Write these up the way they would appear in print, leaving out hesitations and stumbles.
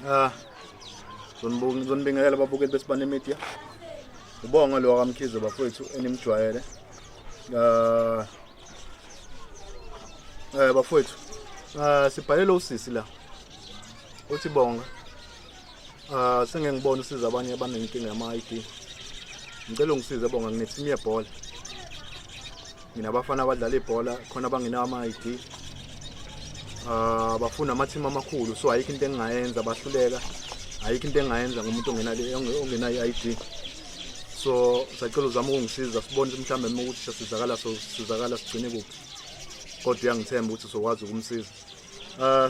Ah, zonibingelela ababukeli besibane media. Ubonga lo kaMkhize bafowethu enimjwayele. Bafowethu. Sibhalele usisi la. Uthi bonga. Sengeke ngibone usiza abanye abanenkinga yama-ID. Ngicela ungisize bonga ngineteam yebhola. Nginabafana abadlala ibhola khona abangenawo ama-ID. Bafuna amateam amakhulu so ayikho into engingayenza bahluleka. Ayikho into engingayenza ngomuntu ongenayo i-ID. So sacela uzama ukungisiza sibone mhlambe ukuthi sizakala sigcine kuphi. Kodwa uyangithemba ukuthi sokwazi ukumsiza.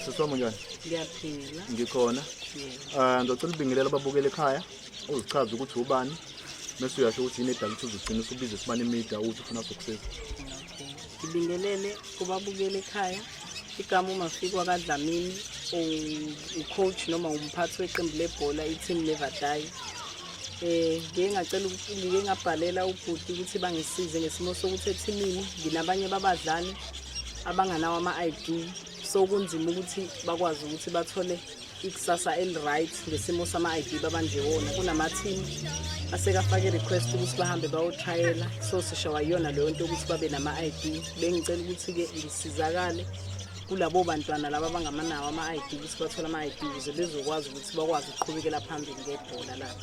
Siswami njani? Ngiyaphila. Ngikhona. Ngicela ubingelela ababukeli ekhaya. Uzichaze ukuthi ubani. Mase uyasho ukuthi yini edala ukuthi uzigcina usubize sibane media uthi ufuna ukusiza. Ngibingelele kubabukeli ekhaya. Igama uMafika kaDlamini ucoach noma umphathi weqembu lebhola iTeam Never Die. Ngike ngabhalela ubhuti ukuthi bangisize ngesimo sokuthi ethimini nginabanye babadlali abanganawo ama-ID so kunzima ukuthi bakwazi ukuthi bathole ikusasa eli-right ngesimo sama-ID babanje wona. Kunama-team asekafake request ukuthi bahambe bayotrayela so sishawa yona leyo nto ukuthi babe nama-ID. Bengicela ukuthi-ke ngisizakale kulabo bantwana laba abangamanawo ama-ID ukuthi bathole ama-ID ukuze bezokwazi ukuthi bakwazi ukuqhubekela phambili ngebhola labo.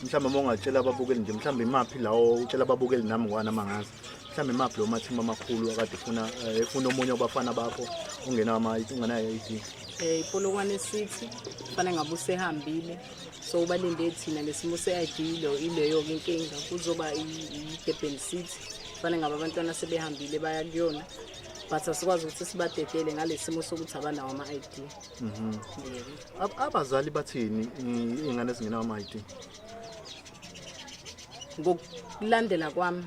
Mhlawumbe uma ungatshela ababukeli nje mhlawumbe imaphi lawo utshela ababukeli nami ngwana mangazi. Mhlawumbe imaphi lo ma-team amakhulu akade efuna omunye wabafana bakho ungenayo i-ID. Ipolokwane City kufanele ngabe usehambile so ubalinde thina lesimo se-ID ileyo-ke inkinga. Kuzoba i-Durban City kufanele ngabe abantwana sebehambile baya kuyona but asikwazi ukuthi sibadedele ngalesimo sokuthi abanawo ama-ID. Abazali bathini ingane ezingenawo ama-ID? Ngokulandela kwami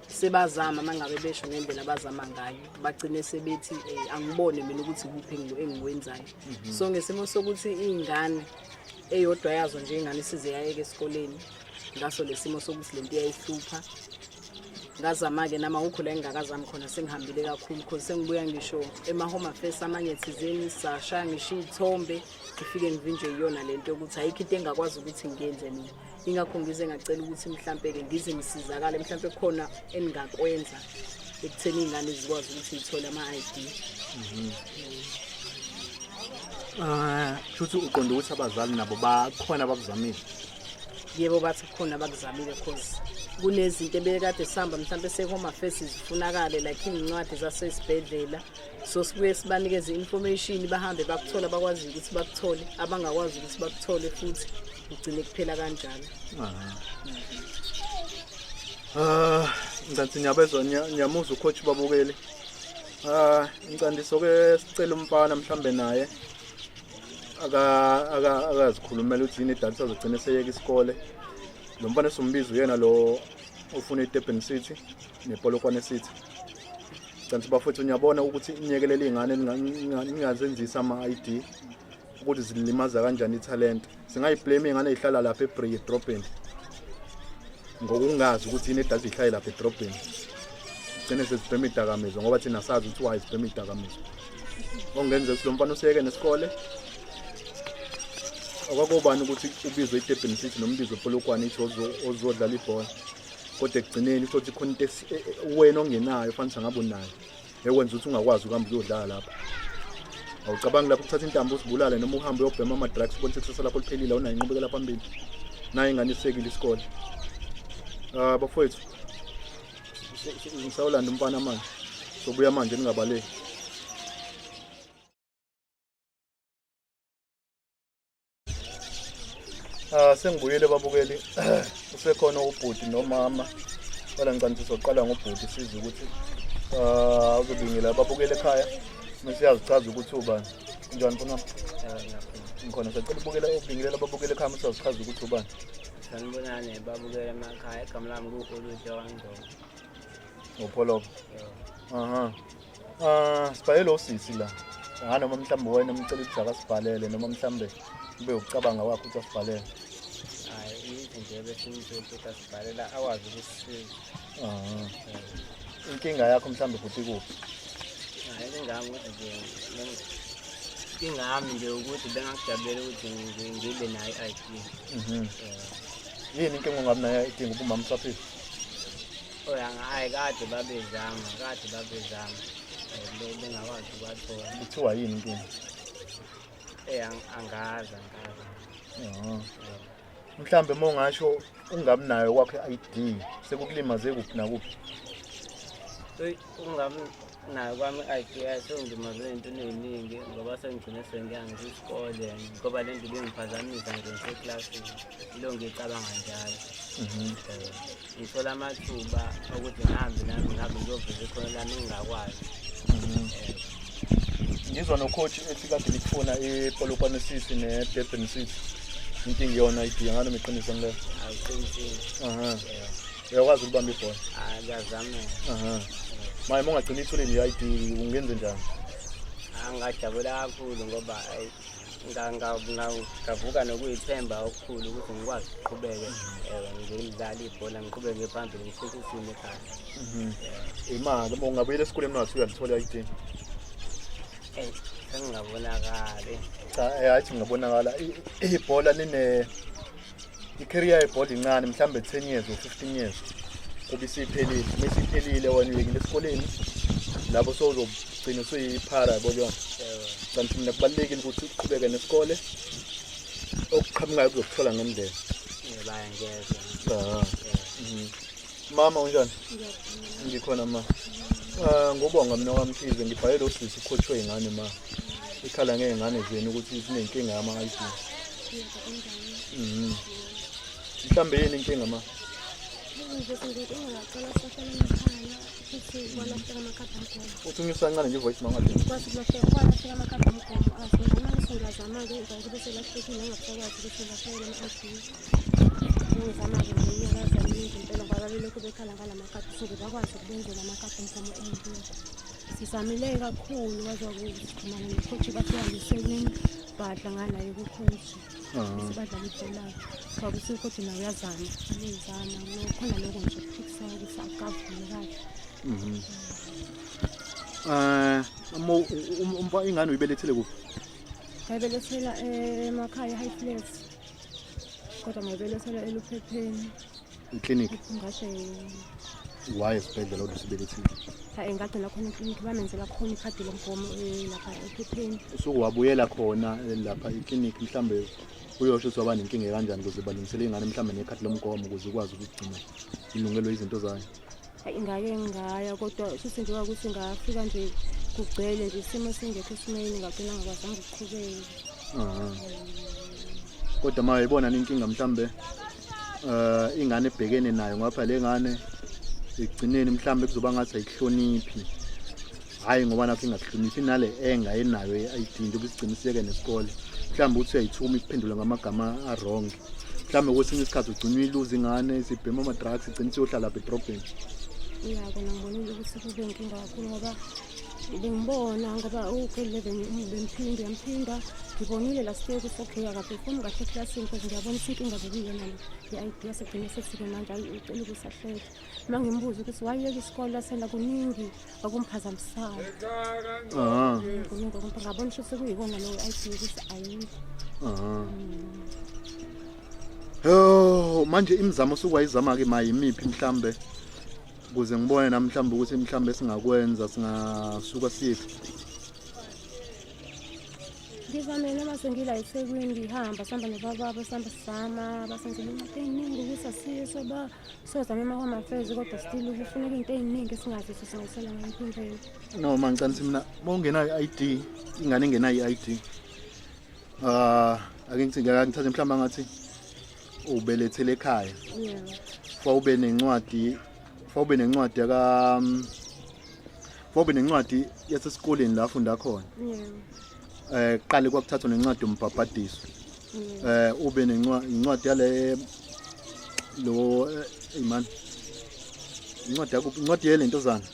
sebazama mangabe besho ngendlela abazama ngayo bagcine sebethi angibone mina ukuthi kuphi engikwenzayo. So ngesimo sokuthi ingane eyodwa yazo nje ingane size yayeke esikoleni ngaso lesimo sokuthi lento iyayihlupha. Ngazama-ke nama ukho la engingakazami khona sengihambile kakhulu because sengibuya ngisho ema-home affairs amanye thizeni sashaya ngisho iy'thombe ngifike ngivinjwe yiyona lento yokuthi ayikho into engakwazi ukuthi ngiyenze mina. Ingakho ngize ngacela ukuthi mhlampe-ke ngize ngisizakale mhlampe khona engingakwenza ekutheni iy'ngane zikwazi ukuthi zithole ama-ID. Futhi uqonda ukuthi abazali nabo bakhona abakuzamile. Yebo bathi khona bakuzamile because kunezinto ebekade sihamba mhlampe se-home affairs zifunakale like iy'ncwadi zasesibhedlela so sibuye sibanikeze information bahambe bakuthola bakwazi ukuthi bakuthole abangakwazi ukuthi bakuthole futhi ugcine kuphela kanjalo. Ngicathi nyabezwa nyamuza ucoach babukeli. Ngicandiso-ke sicela umfana mhlambe naye akazikhulumela ukuthi yini edala azogcina seyeka isikole. Lo mfana esumbiza uyena lo ufuna iDurban City nePolokwane City. Kanti bafethu ngiyabona ukuthi inyekelele izingane ningazenzisa ama-ID ukuthi zilimaza kanjani italent. Singayiblame izingane ezihlala lapha edrobheni ngokungazi ukuthi yini edala ihlale lapha edrobheni. Sigcine sezibhema idakamizwa ngoba thina sazi ukuthi why sibhema idakamizwa. Ongenze ukuthi lo mfana usiyeke nesikole. Akwakubani ukuthi ubizwe iDurban City nombizo ePolokwane ithi ozodlala ibhola. Kodwa ekugcineni uthi khona into wena ongenayo fanele ngabe unayo. Ekwenza ukuthi ungakwazi ukuhamba uyodlala lapha. Awucabangi lapho ukuthatha intambo usibulale noma uhambe uyobhema ama-drugs ubone ukuthi lakho liphelile awunayo inqubekela phambili. Naye ingane isekile isikole. Bafowethu ngisawulanda umfana manje. Sobuya manje ningabaleki. Sengibuyele babukeli usekhona ubhuti nomama bala ngicela sizoqala ngobhuti size ukuthi uzobingela babukeli ekhaya mesiyazichaza ukuthi ubani njani khona ngikhona sicela ubingelela babukeli ekhaya mesiyazichaza ukuthi ubani. Sanibonani babukeli emakhaya igama lami kuUluthe Wandlovu. Upholobo. Sibhalele usisi la. Nganoma mhlambe wena umcela ukuthi akasibhalele noma mhlambe ube ucabanga wakho ukuthi asibhalele. Nje bese ngizothatha sibhalela awazi ukusisiza. Inkinga yakho mhlambe futhi kuphi? Hayi ngingami ukuthi nje ingami nje ukuthi bengakujabulela ukuthi ngibe nayo i-ID. Yini inkinga ongabi nayo idinga uba umama usaphila? Hayi kade babezama bengakwazi ukubathola. Kuthiwa yini inkinga? Angazi. Mhlambe uma ungasho ungabi nayo kwakhe i-ID sekukulimaze kuphi nakuphi? Ungabi nayo kwami i-ID sengilimaze into eziningi ngoba sengigcine sengiyangiza isikole ngoba le nto bengiphazamisa nje ngiseklasini. Ilo ngicabanga njalo. Ngithola amathuba ukuthi ngihambe nami ngiyoveza ikhono lami engingakwazi. Ngizwa nocoach ethi kade likufuna ePolokwane City neDurban City. Inkinga iyona ID ngalo meqiniso ngelo. Awuqinisile. Uyakwazi ukubamba ibhola? Ngiyazama. Maye ungagcina ithole le ID ungenze njani? Ngajabula kakhulu ngoba ngavuka nokuyithemba okukhulu ukuthi ngikwazi ukuqhubeka ngidlala ibhola ngiqhubeke phambili ngifike isimo ekhaya. Imali uma ungabuyela esikoleni ungathi uyalithola i-ID? Sengingabonakali. Cha hayi ngabonakala ibhola i-career yebhola incane mhlambe 10 years or 15 years kube isiphelile. Mesiphelile wena uyekile esikoleni lapho sowuzogcina usuyiphara yabo yona. Kanti mina kubalekile ukuthi uqhubeke nesikole okuqhamukayo kuzokuthola ngendlela. Bayangeza. Mama unjani? Ngikhona ma. Ngobonga mina wamkhize ngibhayele usisi coach weingane ma. Ikhala ngezingane zenu ukuthi sinenkinga yama-ID. Mhlambe yini inkinga ma? Uthi ngisancane nje voice mangade. Sisamile kakhulu wazokuxhumana nocoach bathiyangiseleni bahlangana naye kucoach. Sibadlala ibhola. Ngoba ucoach nawe uyazama, uyazama khona lokho nje ukufisa ukuthi akavule kahle. Ingane uyibelethele kuphi? Ngayibelethela emakhaya high flats. Kodwa ngayibelethela eLuphepheni. Iclinic. Ngasho Why esibhedlela odusibelethile? Hayi ngagcina khona iclinic bamenzela khona ikhadi lomgomo lapha eLuphepheni. Usukwabuyela khona lapha iclinic mhlambe uyosho ukuthi waba nenkinga kanjani ukuze balungisele ingane mhlambe nekhadi lomgomo ukuze ukwazi ukugcina ilungelo izinto zayo. Hayi ngaya kodwa futhi nje ukuthi ngafika nje kugcwele nje isimo singekho esimeni ngagcina ngakwazanga ukuqhubeka. Kodwa maye ibona inkinga mhlambe ingane ebhekene nayo ngapha le ngane igcineni mhlambe kuzoba ngathi ayihloniphi. Hayi ngoba nakho ingahloniphi nale engayenayo i-ID into bisigciniseke nesikole. Mhlambe uthi uyayithuma ikuphendula ngamagama a-wrong. Mhlambe kwesinye isikhathi ugcina uyiluza ingane isibhema ama-drugs igcina iyohlala lapha edrobheni. Kona ngibonile ukuthi kube inkinga kakhulu ngoba bengibona ngoba u-11 bemphinda ngibonile la siya ukuthi okay akabefuni kahle eklasini because ngiyabona inkinga zokuyena le-ID yasegcina sesike manje ayicela ukusahleka. Uma ngimbuza ukuthi wayeka isikole sena kuningi akumphazamisana. Ngabona ukuthi sekuyikona lo i-ID ukuthi ayikho. Manje imizamo osukwayizama ke mayimiphi mhlambe ukuze ngibone namhlanje ukuthi mhlambe singakwenza singasuka siphi. Ngizamela mase ngila eThekwini ngihamba sihamba nobaba sihamba sama basenzela izinto eziningi ukuthi asiso ba sozama emahoma affairs kodwa still kufuneka izinto eziningi esingazi sisingayisela ngempindweni. No mangicanisi mina mawungenayo i-ID ingane engenayo i-ID ake ngithathe mhlawumbe ngathi ubelethele ekhaya. Fawube nencwadi fawube nencwadi yasesikoleni la ufunda khona. Qale kwakuthathwa nencwadi yombhabhadiso. Ube nencwadi yale lo imani incwadi yelento zana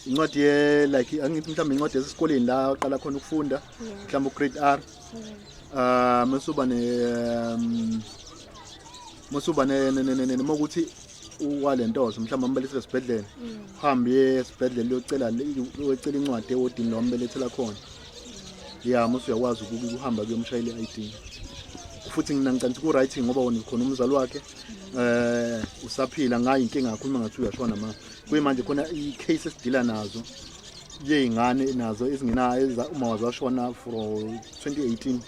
incwadi ye like angithi mhlawumbe incwadi yasesikoleni la uqala khona ukufunda mhlawumbe ugrade R. Masuba ne mokuthi uwalentozo mhlawumbe ambelethele esibhedlela uhambe esibhedlela uyocela incwadi eodini lo ambelethela khona ya musu uyakwazi ukuhamba kuyomshayela i-ID futhi ngicela ku writing ngoba wona khona umzali wakhe usaphila ngayo inkinga kakhulu ngathi uyashona manje kuyimanje khona i-cases dealer nazo yeyingane nazo ezingenayo uma wazashona for 2018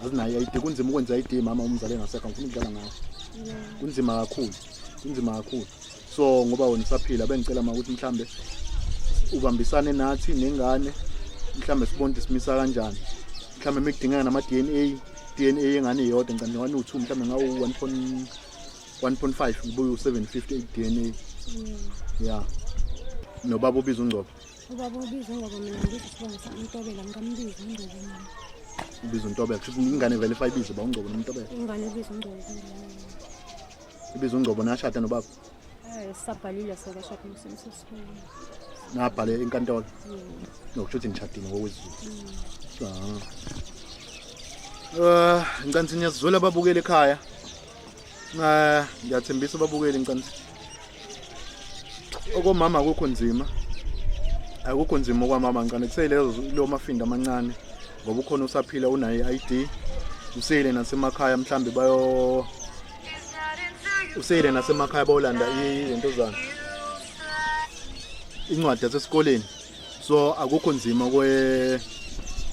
azinayo i-ID kunzima ukwenza i-ID mama umzali engasekho ngifuna ukudlala ngayo kunzima kakhulu so ngoba wona usaphila bengicela ukuthi mhlambe ubambisane nathi nengane mhlambe sibone simisa kanjani mhlambe mikudingana nama DNA yengane iyodwa ngicela ngani u2 mhlambe ngawu 1.5 ngibuye u750 DNA yeah nobaba ubiza ungcobo ubaba ubiza ngoba mina ngithi sibonisa uNtobela ngikambiza uNgcobo mama ubiza uNtobela kusho ingane verify ibiza ba uNgcobo noNtobela ingane ibiza uNgcobo ibiza uNgcobo nashada nobaba sabhalile sekashada umsemsesifuni nabhale enkantolo nokusho ukuthi nishadile ngokwezulu ngicela niyazizwela ababukeli ekhaya ngiyathembisa ababukeli ngicela okomama akukho nzima okwamama ngicela kuselezo lo mafinda amancane ngoba ukhona usaphila unayo i-ID usele nasemakhaya mhlambe usele nasemakhaya bayolanda izinto zana incwadi yasesikoleni so akukho nzima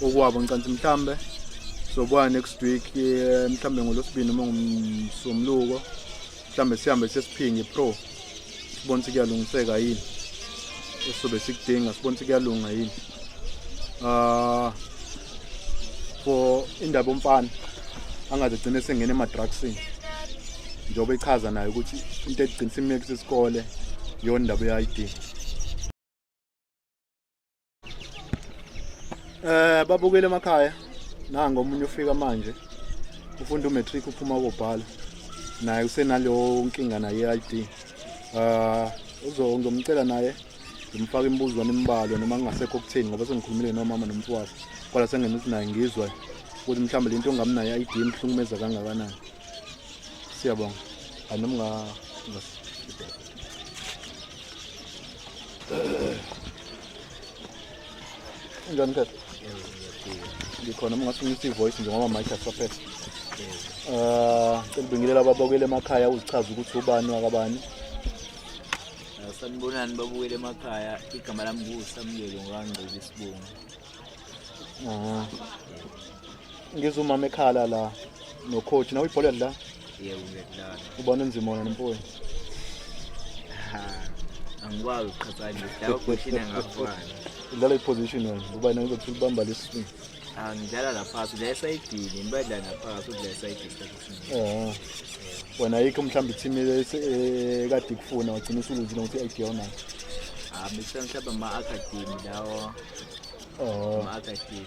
okwabo ngicela mhlambe sobuya next week mhlambe ngolosibini uma ngumsomluko mhlambe sihambe sesiphinge pro sibone ukuthi kuyalungiseka yini esobe sikudinga sibone ukuthi kuyalunga yini for indaba umfana angaze gcine sengene ema-drugsini njengoba ichaza nayo ukuthi into egcinisa imiyeke sesikole yona indaba ye-ID babukele emakhaya nanga omunye ufika manje ufunda umatric uphuma ukubhala naye usenaleyo nkinga naye i-ID ngomcela naye ngimfaka imbuzwana imibalo noma ngingasekho kutheni ngoba sengikhulumile nomama nomfowabo kodwa sengena ukuthi naye ngizwa ukuthi mhlawumbe lento ngamnayo i-ID imhlungumeza kangakanani siyabonga anoma njani kahle ngikhona mngasungisa ivoice njengoba mic asaphethe ngibingelela ababukele emakhaya uzichaza ukuthi ubani wakabani sanibonani babukele emakhaya igama lami nguSamuyelo ngangcwele isibungu ngizumama ekhala la no coach nawe ibhola la yebo ngiyadlala ubona nzima wona nompoyi angikwazi ukuqhathanisa la question ngafana udlala iposition wena uba nayo ukuthi ubamba lesiswing ngidlala lapha la side ngibadla lapha kula side wena ayikho mhlawumbe team ekade kufuna wagcina usuluzile ukuthi i-ID yona bese mhlawumbe ama-academy lawo ama-academy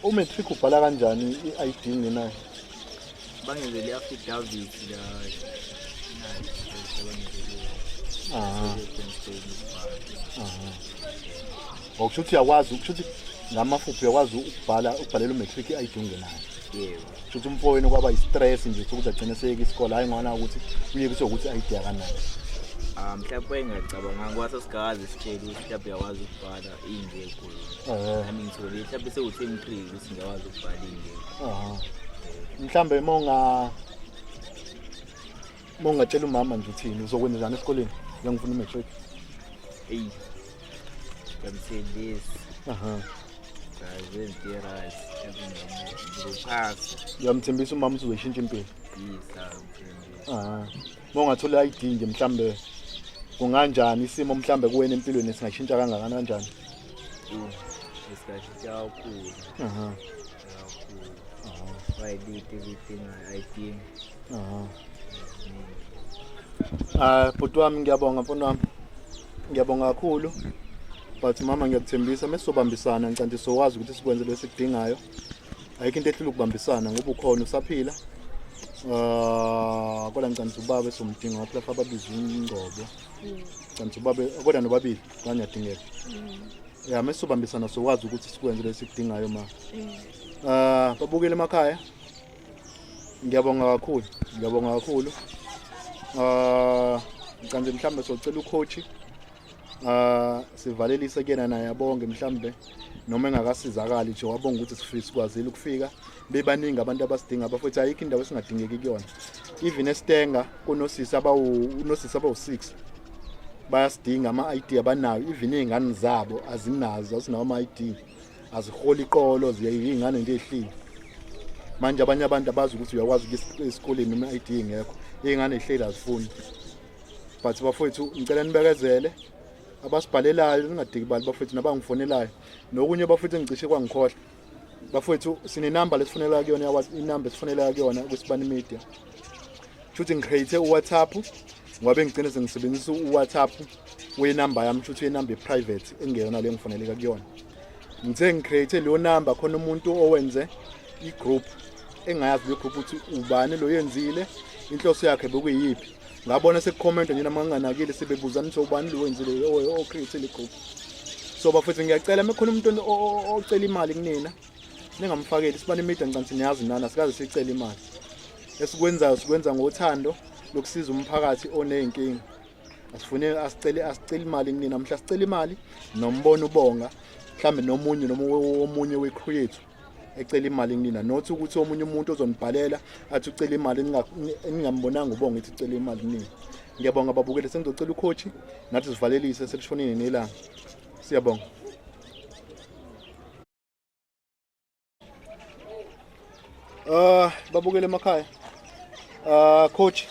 umatric ubhala kanjani i-ID ngenayo bangenzele i-affidavit la ngokusho ukuthi uyakwazi ukusho ukuthi ngamafuphi uyakwazi ukubhalela umatric i-ID ungenayo yebo futhi umfowenu kwaba i-stress nje ukuthi agcine seyeke isikole hayi ngwana ukuthi uyeke ukuthi i-ID akanayo mhlawumbe engacabanga kwase sikazi sitshela ukuthi mhlawumbe uyakwazi ukubhala ingekho nami ngithole mhlawumbe sewutheni 3 ukuthi ngiyakwazi ukubhala ingekho mhlawumbe mongatshela umama nje uthini uzokwenza njani esikoleni ngiyangifuna umatric ngamthelisi Zentirazi yamthembisa umama ukuthi uzoshintsha impilo yisa mongathola i-ID nje mhlambe kunganjani isimo mhlambe kuwena empilweni singashintsha kanjani isikashintsha kakhulu wayilite izidinga i-ID bhuti wami ngiyabonga mfana wami ngiyabonga kakhulu but mama ngiyakuthembisa mesizobambisana ngicela sizokwazi ukuthi sikwenze bese kudingayo ayikho into ehlula ukubambisana ngoba ukhona usaphila kodwa ngicela ubaba esomdinga lapha lapha ababiza uNgcobo ngicela ubaba kodwa nobabili ngiyadingeka mesizobambisana sizokwazi ukuthi sikwenze bese kudingayo ma babukele emakhaya ngiyabonga kakhulu ngicela mhlambe socela ucoach sivalelise kuyena naye abonge mhlambe noma engakasizakali nje wabonga ukuthi sifisa sikwazile ukufika bebaningi abantu abasidinga bafethu ayikho indawo esingadingeki kuyona even eStenga kunosisi abawu6 bayasidinga ama-ID abanayo even izingane zabo azinazo asinawo ama-ID aziholi iqolo ziyingane nje ehlile manje abanye abantu abazi ukuthi uyakwazi ukuya esikoleni noma i-ID ingekho izingane ehlile azifuni but bafethu ngicela nibekezele abasibhalelayo ningadikibali bafethu nabangifonelayo nokunye bafethu engicishe kwangikhohle bafethu sine number lesifonela kuyona inamba esifonela kuyona kwisibani media futhi ngicreate uWhatsApp ngoba ngicela sengisebenzisa uWhatsApp wenumber yami futhi inamba private engeyona le ngifoneleka kuyona ngithe ngicreate leyo number khona umuntu owenze igroup engayazi le group ukuthi ubani lo yenzile inhloso yakhe bekuyiphi ngabona sekucomment nje namanganakile sibebuzana ukuthi ubani lo wenzile o-create le group so bafethu ngiyacela mekhona umuntu ocela imali kunina ningamfakeli isibani media ngicela niyazi nana sikaze sicela imali esikwenzayo sikwenza ngothando lokusiza umphakathi oneyinkinga asicela imali kunina mhla sicela imali nombono ubonga mhlambe nomunye we-create ecela imali kunina not ukuthi omunye umuntu ozonibhalela athi ucela imali ningambonanga ubonga ukuthi ucela imali kunina ngiyabonga ababukeli sengizocela ucoach nathi sivalelise selishonini nelanga siyabonga babukele emakhaya coach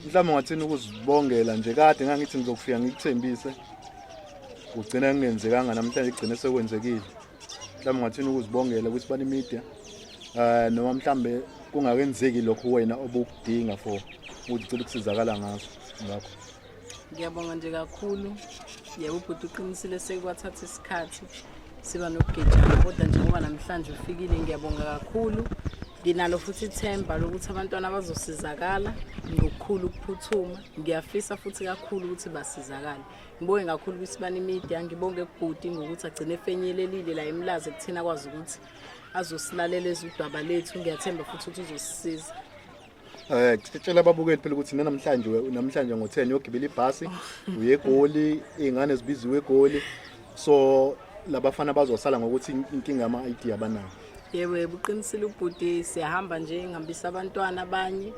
mhlawumbe ngathini ukuzibongela nje kade ngangithi ngizokufika ngikuthembise ugcina kungenzekanga namhlanje igcine sekwenzekile mhlawumbe ngathini ukuzibongela kwisibani media noma mhlawumbe kungakenzeki lokho wena obukudinga for ukuthi ucela ukusizakala ngaso ngakho ngiyabonga nje kakhulu yebo ubhuti uqinisile sekwathatha isikhathi siba nokugejana kodwa njengoba namhlanje ufikile ngiyabonga kakhulu nginalo futhi ithemba lokuthi abantwana bazosizakala ngokukhulu ukuphuthuma ngiyafisa futhi kakhulu ukuthi basizakale ngibonge kakhulu kwisibani media ngibonge kubhuti ngokuthi agcine efenyelelile la emlazi kuthina kwazi ukuthi azosilalela ezudaba lethu ngiyathemba futhi ukuthi uzosisiza ngicela ababukeli phela ukuthi namhlanje ngo10 yogibela ibhasi uye eGoli izingane zibiziwe eGoli so labafana bazosala ngokuthi inkinga ama-ID abanayo yebo uqinisile ubhuti siyahamba nje ngihambisa abantwana abanye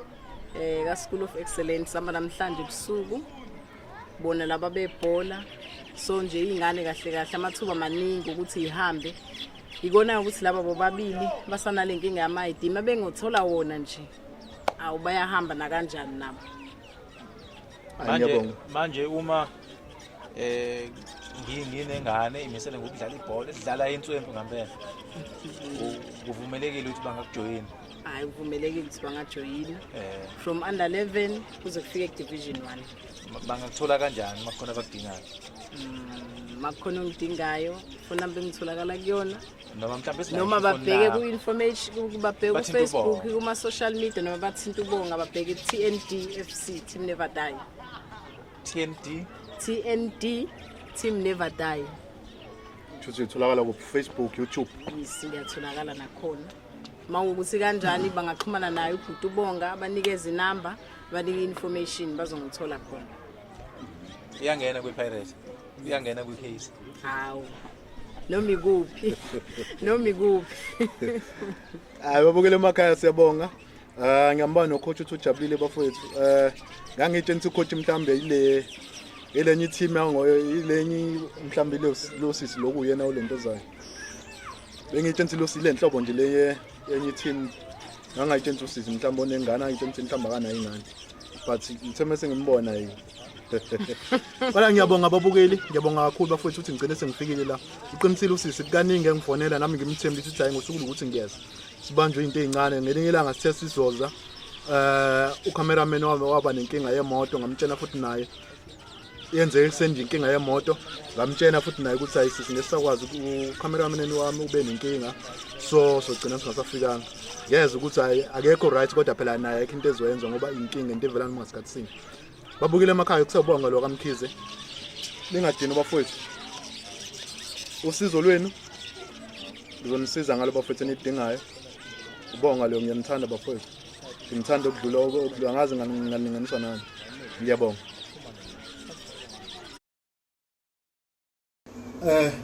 ka School of Excellence samba namhlanje ebusuku bona laba bebhola so nje izingane kahle kahle amathuba maningi ukuthi ihambe ikona ukuthi laba bobabili basana lenkinga yama-ID mabengothola wona nje awu bayahamba na kanjani nabo manje uma nginengane imisele ngokudlala ibhola sidlala inswempu ngempela kuvumelekile ukuthi bangakujoyina hayi kuvumelekile ukuthi bangajoyina from under 11 kuze kufike ku-division 1 bangakuthola kanjani makhona abakudingayo makhona ongidingayo phone number engitholakala kuyona noma mhlawumbe noma babheke ku-information babheke ku-Facebook kuma-social media noma bathinta ubonga babheke TND FC Team Never Die TND Team Never Die futhi utholakala ku Facebook YouTube ngiyatholakala nakhona mawukuthi kanjani bangaxhumana naye ubhuti ubonga abanikeza inamba banike information bazongithola khona iyangena kwi-pirate iyangena kwi-case hawu noma ikuphi hayi babukele emakhaya siyabonga ngiyambona nocoach uthi ujabulile bafowethu ngangitshela ukuthi ucoach mhlambe elenye team ilenye mhlambe lo sisi lokuyena olento zayo bengitshela ukuthi lo sile nhlobo nje le yenye team ngangayitshela ukuthi usisi mhlambe onengane ngitshela ukuthi mhlambe akanayo ingane but ngitheme sengimbona yini Bala ngiyabonga ababukeli ngiyabonga kakhulu bafowethu ukuthi ngicela sengifikile la uqinisile usisi kaningi engifonela nami ngimthembisa ukuthi hayi ngosuku ukuthi ngiyeza sibanjwe into ezincane ngelinye ilanga sithe sizoza ucameraman waba nenkinga yemoto ngamtshela futhi naye yenzeke senje inkinga yemoto ngamtshela futhi naye ukuthi ayisisi ngesakwazi ucameraman wami ube nenkinga so gcina singasafikanga ngeze ukuthi akekho right kodwa phela naye ayikho into ezoyenza ngoba inkinga into evela ngasikhathi sinye babukile emakhaya kusebonga lo kaMkhize lingadini bafowethu usizo lwenu lizonisiza ngalo bafowethu enidingayo ubonga lo ngiyamthanda bafowethu ngimthanda ukudlula ngazi nganinganiswa nani ngiyabonga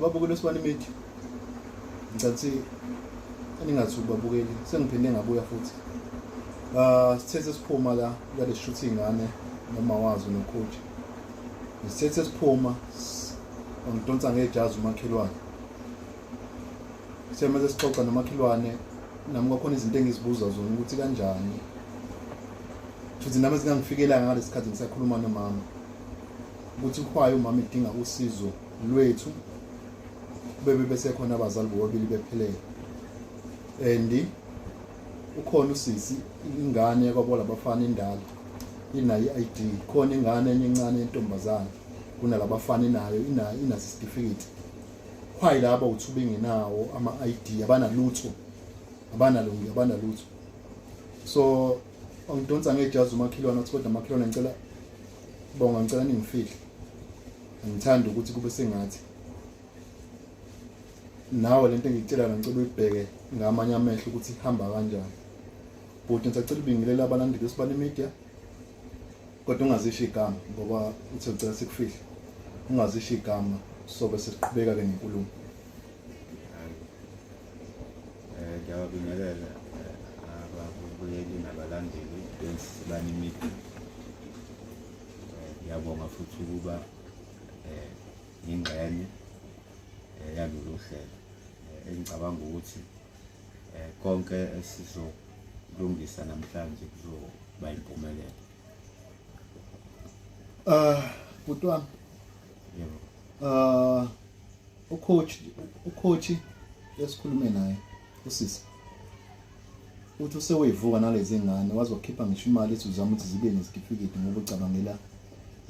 babukele Sibani Media. Ngicathi aningathi ubabukeli sengiphinde ngabuya futhi. Sithethe siphuma la kule shooting ngane noma wazi no coach. Sithethe siphuma ngidonsa ngejazi umakhelwane. Siyamaze sixoxa nomakhelwane nami kwakhona izinto engizibuza zona ukuthi kanjani. Futhi nami singangifikela ngalesikhathi ngisakhuluma nomama. Ukuthi ukhwaye umama edinga usizo lwethu bebe bese khona abazali bobabili bephelele. And ukhona usisi ingane kwabola abafana indala inayo iID khona ingane enye encane entombazana kunalabafana inayo ina certificate khwayi laba uthuba engenawo ama ID abanalutho abanalutho so angidonsa ngejazi umakhelwane uthi kodwa umakhelwane ngicela ningifihle ngithanda ukuthi kube sengathi nawe lento engitshela ngicela uyibheke ngamanye amehlo ukuthi ihamba kanjani. Futhi ngisacela ubingelela abalandeli beSibani Media kodwa ungazisho igama ngoba uthi ucela sikufihle ungazisho igama sobe sesiqhubeka ke nenkulumo. Ngiyabingelela ababukeli nabalandeli beSibani Media. Ngiyabonga futhi ukuba ingane yalolu hlelo engicabanga ukuthi konke esizokulungisa namhlanje kuzoba impumelelo. Butwana Yebo. ucoach esikhulume naye usisi uthi useweyivuka nalezi ngane wazokhipha ngisho imali ethi uzama ukuthi zibe necertificate ngoba ucabangela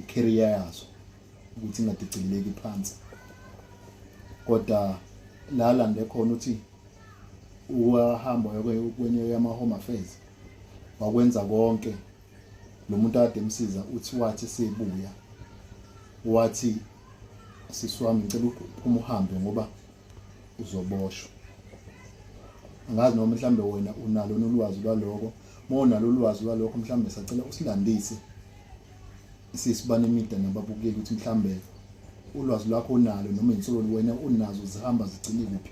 icareer yazo ukuthi ingadicileleki phansi. Kodwa la lande khona uthi uhamba kwenye yama home affairs wakwenza konke lo muntu ade emsiza uthi wathi sebuya wathi siswami ngicela uphuma uhambe ngoba uzoboshwa. Angazi noma mhlambe wena unalo nolwazi lwaloko monalo ulwazi lwaloko mhlambe sacela usilandise isiSibani Media nababukeli ukuthi mhlambe ulwazi lwakho unalo noma insolo wena unazo zihamba zigcine kuphi.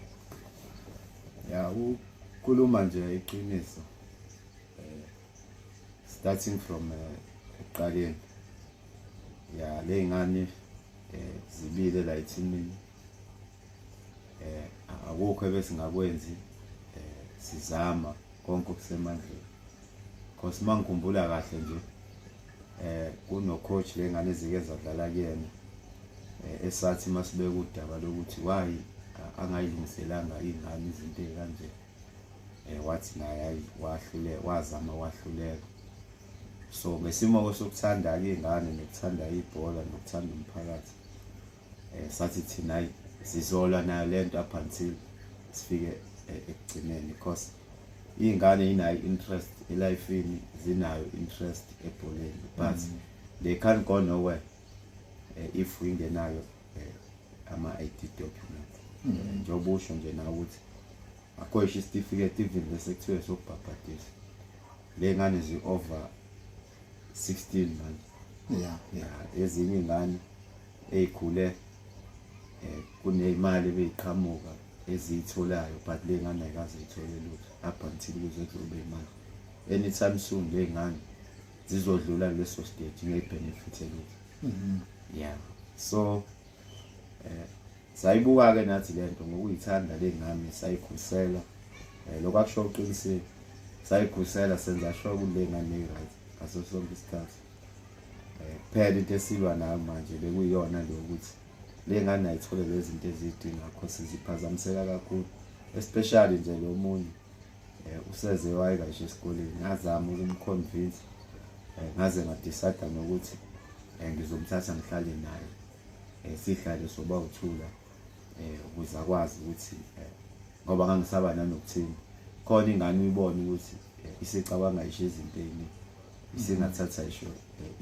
Ya ukhuluma nje iqiniso starting from eqaleni ya lengane zibile la ethimini akukho ebesingakwenzi sizama konke okusemandleni because mangikhumbula kahle nje kuno coach lengane ezike zadlala kuyena esathi masibeka udaba lokuthi why angayilungiselanga ingane izinto ezikanje wathi naye wazama wahluleka. So ngesimo sokuthanda ingane nokuthanda ibhola nokuthanda umphakathi sathi thina sizola nayo lento up until sifike ekugcineni because ingane inayo interest elifeini zinayo interest ebholeni but they can't go nowhere if wingenayo ama ID documents. Njengoba usho nje na ukuthi akho certificate even lesekuthiwe sokubhabhadisa lengane zi over 16 man. Yeah ezinye ingane ezikhule kunemali beyiqhamuka ezitholayo but lengane ayikaze ithole lutho up until kuze kube imali. Anytime soon lengane zizodlula leso stage ngebenefit elutho. Yeah so sayibuka ke nathi lento ngokuyithanda lengane sayikhusela lokho akusho uqinisile sayikhusela senza sure kulengane right ngaso sonke isikhathi. Phela into esilwa nayo manje bekuyiyona le ukuthi lengane ayithole lezi zinto ezidinga because ziphazamiseka kakhulu especially nje lo munye useze wayeka nje esikoleni ngazama ukumconvince ngaze ngadecide nokuthi ngizomthatha ngihlale naye sihlale soba uthula ukuze akwazi ukuthi ngoba ngangisaba nanokuthini khona ingane uyibona ukuthi isicabanga isho izinto eziningi isingathatha isho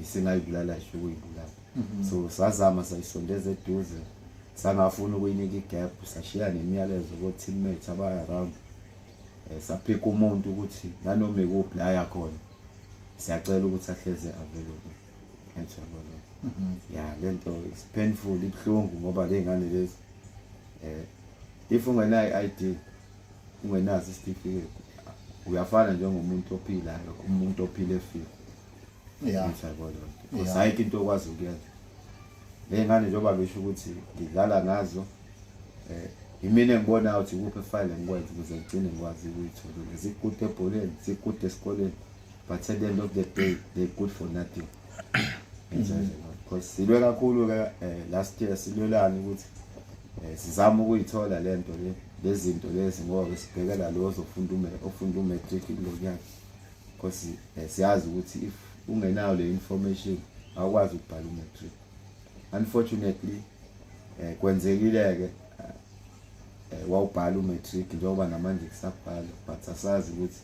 isingayibulala isho kuyibulala. So sazama sayisondeza eduze sangafuna ukuyinika igap sashiya nemiyalezo ko teammates abaya around saphika umuntu ukuthi nanoma ekuphi la yakhona siyacela ukuthi ahleze available. Ya lento is painful ibhlungu ngoba lengane lezi if ungenayo i-ID ungenazo isitifiketi uyafana njengomuntu ophilayo umuntu ophile efile Yeah. because ayikho into okwazi ukuyenza lengane njengoba besho ukuthi ngidlala ngazo imina engibona ukuthi kuphi efile ngikwenza ukuze ngigcine ngikwazi ukuyithola zikude ebholeni zikude esikoleni but at the end of the day they're good for nothing because silwe kakhulu ke last year silwelana ukuthi sizama ukuyithola lento lezi zinto lezi ngoba sibhekela lo ofunda umatric kulonyaka because siyazi ukuthi if ungenayo le information awukwazi ukubhala umatric. Unfortunately kwenzekile ke wawubhala umatric njengoba namanje kusabhala but asazi ukuthi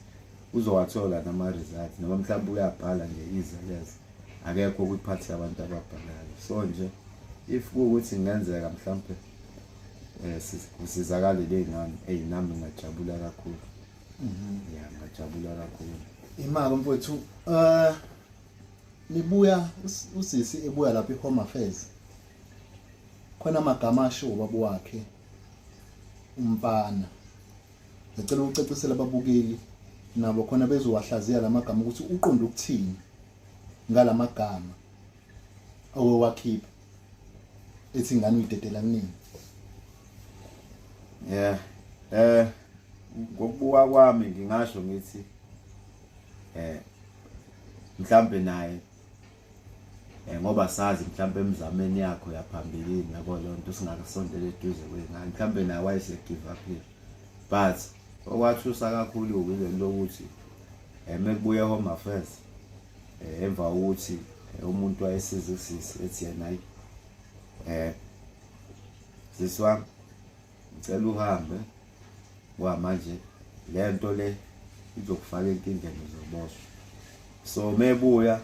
uzowathola nama results noma mhlawumbe uyabhala nje izalezi akekho kwiphathi yabantu ababhalayo. So nje if kuukuthi ngenzeka mhlawumbe kusizakale lengane nami ngajabula kakhulu. Yeah, ngajabula kakhulu. Imali mfowethu nibuya usisi ebuya lapha eHome Affairs khona amagama asho ubaba wakhe umpana ngicela ucacisela ababukeli nabo khona bezowahlaziya lamagama ukuthi uqonda ukuthini ngalamagama owakhipha ethi ngani uyidedela kunini. Yeah, ngokubuka kwami ngingasho ngithi mhlambe naye ngoba sazi mhlambe emzameni yakho yaphambilini yabo lonto singakasondele eduze kwengane mhlambe naye wayese give up but okwathusa kakhulu ukuzwe lokuthi mekubuya eHome Affairs emva ukuthi umuntu wayesiza usisi ethi yena siswa ngicela uhambe ngoba manje lento le izokufaka enkingeni uzoboshwa. So mebuya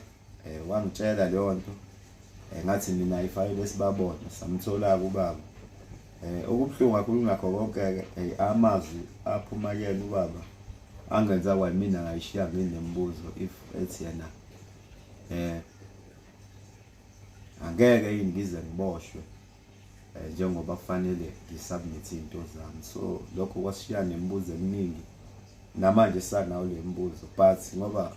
wangitshela leyo nto ngathi mina ifayile esibabona samthola kubaba okubhlungu kakhulu ngakho konke amazwi aphuma kuyena ubaba angenza kwamina ngayishiya nginembuzo if ethi yena angeke ngize ngiboshwe njengoba kufanele ngisubmit into zami. So lokho kwashiya nemibuzo eminingi namanje sanawo le mibuzo but ngoba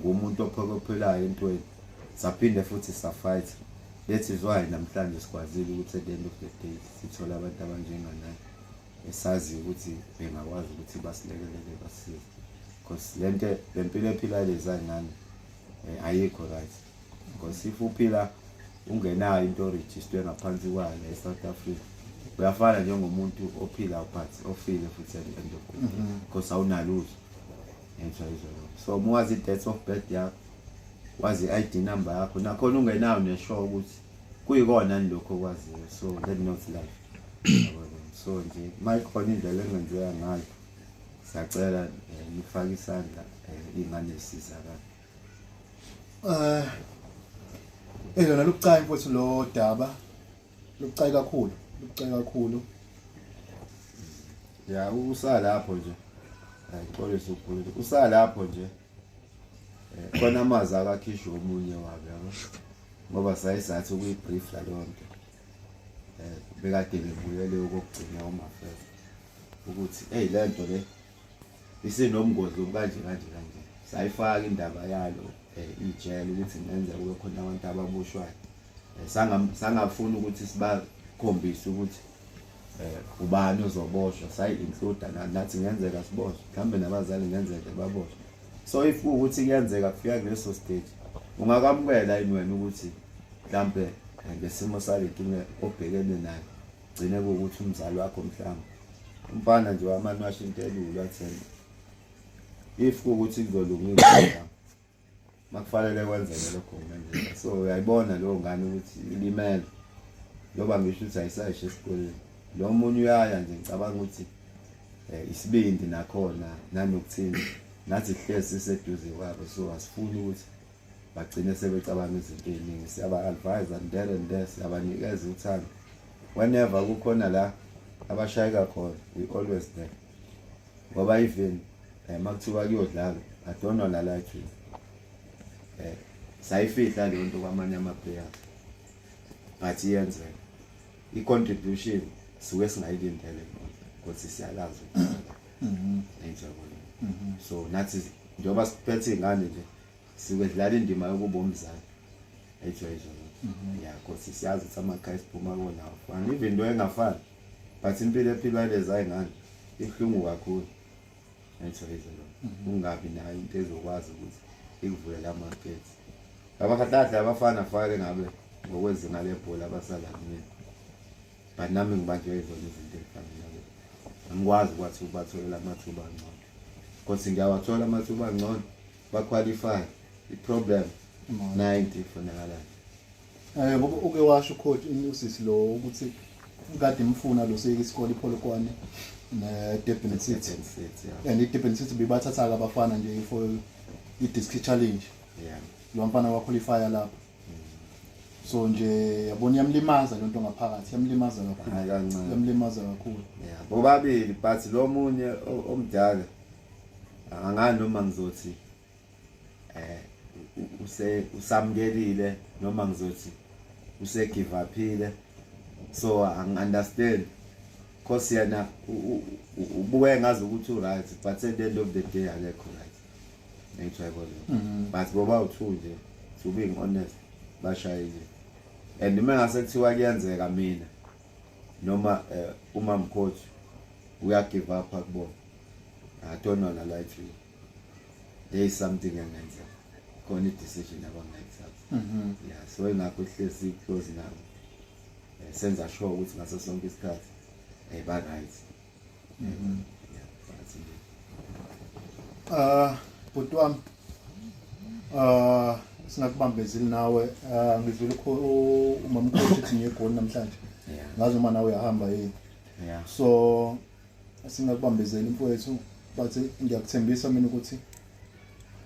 ngumuntu ophokophelayo entweni saphinde futhi safight. That is why namhlanje sikwazile ukuthi at the end of the day sithola abantu abanjenganaye esazi ukuthi bengakwazi ukuthi basilekelele basize because lento lempilo ephila lezangane ayikho right because if uphila ungenayo into register ngaphansi kwayo eSouth Africa uyafana njengomuntu ophila but ofile futhi at the end of the day because awunalutho enjoyizo. So muwazi date of birth yakho wazi ID number yakho nakhona ungenayo neshow ukuthi kuyikona lokho kwaziyo. So that not life. So nje mayikhona indlela engenzeka ngayo siyacela nifake isandla ingane isizakala. Lona lukucayi mfowethu lo daba lukucayi kakhulu. Ya usalapho nje ayixolisa ukukhuluma usalapho nje khona amazi akakhishwa omunye wabe yabo ngoba sayisathi ukuyibrief la lonto bekade bebuyele ukugcina eHome Affairs ukuthi lento le isinomgozi kanje sayifaka indaba yalo ijele ukuthi ngenze kube khona abantu ababushwayo sangafuna ukuthi sibakhombise ukuthi ubani ozoboshwa sayi-include nathi ngenzeka siboshwe mhlambe nabazali ngenzeka baboshwe. So if ukuthi kuyenzeka kufika kuleso stage ungakamukela yini wena ukuthi mhlambe ngesimo salenkinga obhekene nayo gcine ukuthi umzali wakho mhlambe umfana nje wamani washo into elula athena if ukuthi kuzolungisa makufanele kwenzeke lokho ngenzeka. So uyayibona lo ngane ukuthi ilimele loba ngisho ukuthi ayisayisho esikoleni lo munye uyaya nje ngicabanga ukuthi isibindi nakhona nanokuthini nathi hlezi siseduze kwabo. So asifuni ukuthi bagcine sebecabanga izinto eziningi siyaba-advise and there siyabanikeza uthando whenever kukhona la abashayeka khona we always there ngoba even makuthiwa kuyodlala I don't know la like sayifihla lento kwamanye ama-players but iyenzeka i-contribution siwe singayilindele ukuthi siyalazi enjalo. So nathi njengoba siphethe ingane nje sikwedlala indima yokuba umzali ejwayezelo. Yeah, because siyazi ukuthi amakhaya siphuma kona afana even into engafani but impilo ephilwa lezi ayingane ihlungu kakhulu ejwayezelo. Ungabi nayo into ezokwazi ukuthi ikuvulela amagetsi. Abakhathatha abafana fake ngabe ngokwezinga lebhola abasala kumina. But nami ngibanjwe izona izinto ezifanele. Angikwazi ukuthi ubatholela amathuba angcono. Because ngiyawathola amathuba angcono ba qualify. The problem 90 fonakala. Ngoba uke washo coach usisi lo ukuthi kade imfuna lo seyike isikole iPolokwane neDurban City. And iDurban City bibathatha ke abafana nje for i-district challenge. Yeah. Lo mfana wa qualify lapha. So nje yabona yamlimaza lento ngaphakathi, yamlimaza kakhulu. Hayi kancane. Yamlimaza kakhulu. Yeah, bobabili but lo munye omdala angani noma ngizothi usamkelile noma ngizothi use give upile. So understand because yana ubuye ngazi ukuthi right but at the end of the day akekho right. Ngiyayibona. But boba uthu nje to being honest bashayile. And uma ngasekuthiwa kuyenzeka mina noma umam coach uya give up akubona. I don't know na lie to you. There is something engenza. Khona decision abangayithatha. Yeah, so ingakho hlezi close now. Senza sure ukuthi ngaso sonke isikhathi ba right. Bhuti wami singakubambezeli nawe ngizwile umama coach ethi ngiyegoli namhlanje. Ngazi uma nawe uyahamba yini. Yeah. So singakubambezeli mfowethu but ngiyakuthembisa mina ukuthi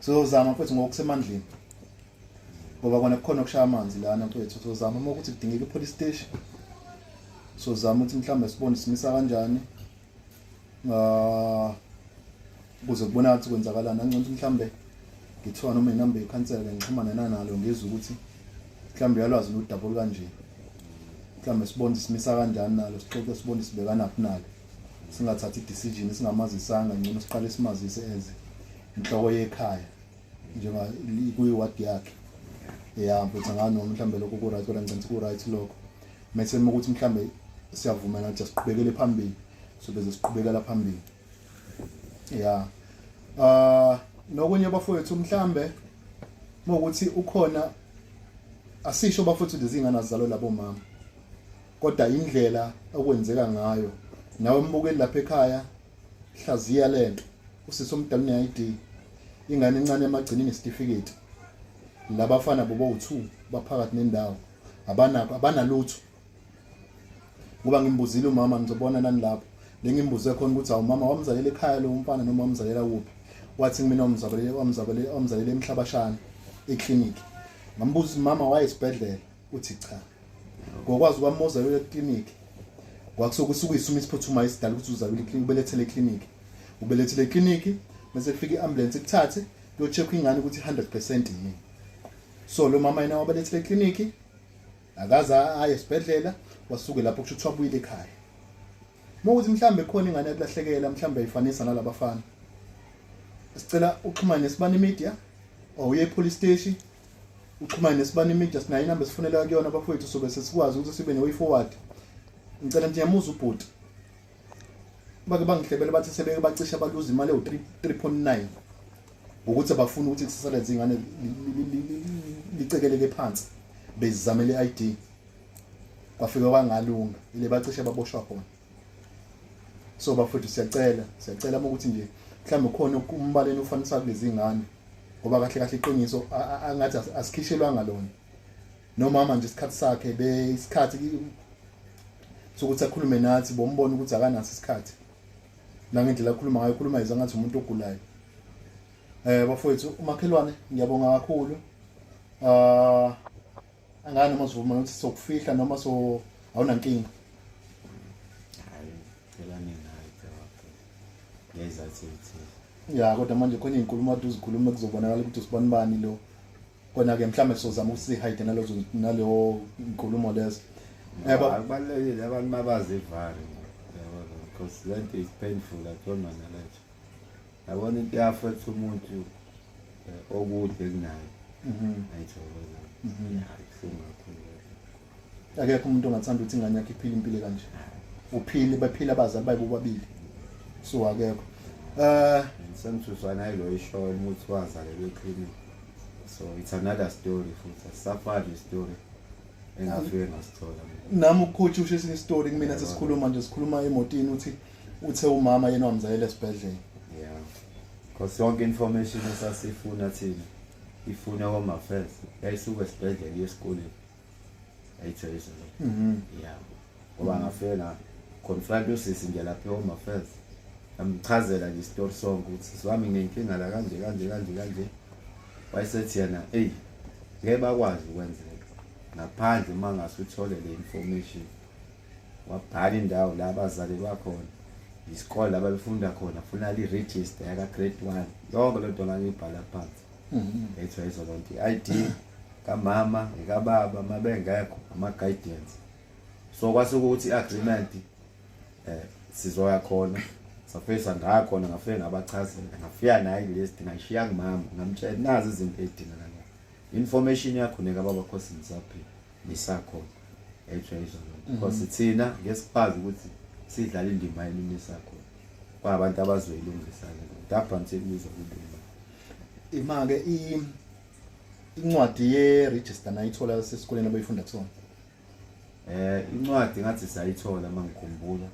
sizozama mfowethu ngokusemandleni. Ngoba kona kukhona ukushaya amanzi lana mfowethu sizozama uma ukuthi kudingeka ipolice station. Sizozama ukuthi mhlawumbe sibone simisa kanjani. Kuze kubonakala ukuthi kwenzakalana ngcono mhlawumbe ngithiwa noma inamba yekhansela ngixhumana nalo ngizwe ukuthi mhlawumbe yalwazi ludouble kanje. Mhlawumbe sibone simisa kanjani nalo sixoxe sibone sibekana naphi nalo. Singathathi decision singamazisanga ngcono siqale simazise eze inhloko yekhaya njenga kuyiward yakhe. Yeah, but ngano mhlawumbe lokho ku right kodwa ngicela ku right lokho. Mase ukuthi mhlawumbe siyavumela ukuthi siqhubekele phambili. So bese siqhubekela phambili. Yeah. Nokunye bafowethu mhlambe ukuthi ukhona asisho bafowethu lezingane azalo labo mama. Kodwa indlela okwenzeka ngayo nawe mbukeli lapha ekhaya hlaziya lento usisomdala ne-ID ingane encane emagcinini certificate labafana bobo u2 baphakathi nendawo abanalutho ngoba ngimbuzile umama ngizobona nani lapho ngimbuze khona ukuthi awumama wamzalela ekhaya lo mfana noma wamzalela kuphi wathi mina wamzalela emhlabashana eclinic ngambuza mama wayesibhedlela uthi cha ngokwazi kwamoza eclinic kwakusokusuka isimo isiphuthuma isidala ukuthi uzabile eclinic ubelethele eclinic ubelethele eclinic bese kufika iambulance ikuthathe lo check ingane ukuthi 100% yini so lo mama yena wabelethele eclinic akaza aye esibhedlela wasuke lapho kusho ukuthi wabuyile ekhaya ukuthi mhlambe khona ingane ekulahlekela mhlambe ayifanisa nalabafana sicela uxhumane nesibani media uye police station uxhumane nesibani media sinayo inamba sifunela kuyona bafowethu so bese sikwazi ukuthi sibe ne-way forward. Ngicela nje yamuza ubhuti bake bangihlebele bathi sebeke bacisha baluza imali ewu3.9 ukuthi abafuna ukuthi kusasale izingane licekeleke phansi bezizamele ID bafika kwangalunga ile bacisha baboshwa khona. So bafowethu siyacela ukuthi nje mhlawumbe khona umbaleni ufanisa kulezi ngane ngoba kahle iqiniso angathi asikhishelwanga lona noma manje isikhathi sakhe beyisikhathi sokuthi akhulume nathi bombona ukuthi akanaso isikhathi la ngendlela akhuluma izangathi umuntu ogulayo. Bafowethu umakhelwane ngiyabonga kakhulu. Angani noma sivuma ukuthi sokufihla noma so awunankinga. Ya kodwa manje khona izinkulumo adu zikhuluma kuzobonakala ukuthi usibani lo kona ke mhlambe sizozama ukusihide nalo inkulumo lezo Yebo. Akubalulekile abantu mabazi ivari yabo because lento is painful akuyona nalezo. Yabona into yafethu umuntu okude kunayo. Ayithokoza. Akusingakhulu. Akekho umuntu ongathanda ukuthi ingane yakhe iphile impilo kanje. Uphile baphila abazali bayi bobabili. So akekho. Sengithuswa nayilo isho umuthi wazalelwe clinic. So it's another story futhi asafani story engafike ngasithola. Nami ucoach usho esinye story kumina sesikhuluma nje sikhuluma emotini uthi uthe umama yena wamzalela esibhedlela. Yeah. Because yonke information esasifuna thina ifuna home affairs. Yayisuka esibhedlela esikoleni. Ayithoyiso. Yeah. Ngoba ngafela confront usisi nje lapha home affairs. Amchazela nje story song ukuthi siwami nginenkinga la kanje. Wayesethi yena ngeke bakwazi ukwenzeka ngaphandle mangase uthole le information wabhala indawo la abazali bakhona isikole la babefunda khona funa li register yaka grade 1 yonke lento ngayibhala phansi ethiwa lonto ID kamama ekababa mabengekho ama guidance so kwasukuthi agreement sizoya khona safesa ngakhona ngafike ngabachazela ngafika nayi list ngashiya kumama ngamtshela nazi izinto ezidingakala information yakho neka baba khosi nisaphi nisakho ethiwa because thina ngesikhazi ukuthi sidlala indima yini sakho kwabantu abazoyilungisa lapha nje kubiza kubona Imake incwadi ye register nayithola sesikoleni abayifunda kusona. Incwadi ngathi sayithola mangikhumbula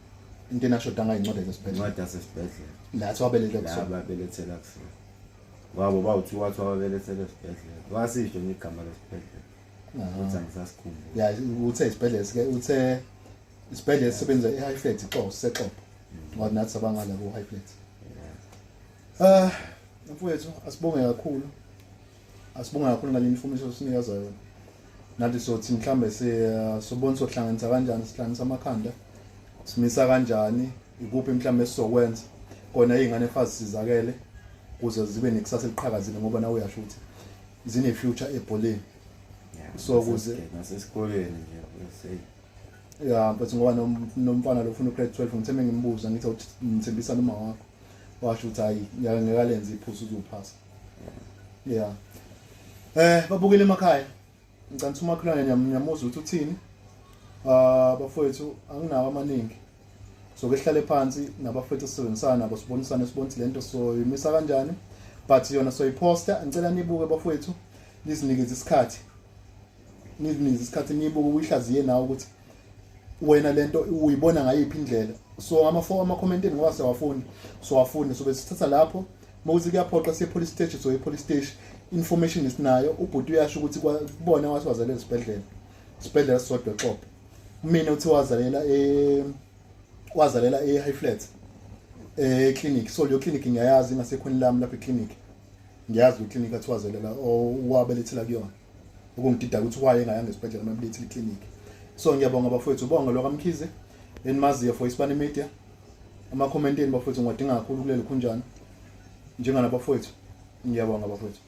Into enashoda ngayincwadi zesibhedlela. incwadi yasesibhedlela La thwabelethe la kusona. babelethela kusona wabo bawuthi wathi wabelethela esibhedlela wasisho ngigama lesibhedlela uthi angisasikhumbula Ya uthe isibhedlela sike uthe isibhedlela sisebenza eHigh Flat iqoqo seqoqo. Ngoba nathi abangala ku High Flat. Mfowethu asibonge kakhulu. Asibonge kakhulu ngale information osinikeza yona. Nathi sothi mhlambe sobona sohlanganisa kanjani sihlanganisa amakhanda. Simisa kanjani ikuphi mhlambe sizokwenza kona izingane efazi sizakele kuze zibe nekusasa eliqhakazile ngoba nawe uyasho ukuthi zine future ebholeni. So kuze nasesikoleni nje bese ya but ngoba nomfana lo ufuna grade 12 ngithembe ngimbuza ngithi ngithembisa noma wakho washo ukuthi hayi ngiyakalenza iphuzu uzophasa. Yeah. Babukele emakhaya. Ngicela umakhelwane nyamuza ukuthi uthini. Bafowethu anginawo amaningi. So ke sihlale phansi nabafowethu sisebenzisana nabo sibonisana sibonise lento soyimisa kanjani. But yona soyiposta ngicela nibuke bafowethu nizinikeze isikhathi. Nizinikeze isikhathi nibuke uyihlaziye nawe ukuthi wena lento uyibona ngayiphi indlela. So ama comment ngoba sewafuni so wafuni so besithatha lapho mawuzi kuyaphoqa siye police station so police station information isinayo ubhuti uyasho ukuthi kubona wathi wazalela isibhedlela sisodwa eqoqo. Mina uthi wazalela eHigh Flat clinic so leyo clinic ngiyayazi ngasekhona lami lapha eclinic ngiyazi iclinic athi wazalela owabelethela kuyona ukungidida ukuthi waye ngayanga esibhedlela mabelethela iclinic. So ngiyabonga bafowethu bonga lo kaMkhize enimaziyo for Isibani Media ama commenteni bafowethu ngodinga kakhulu kuleli khunjana njengana bafowethu ngiyabonga bafowethu.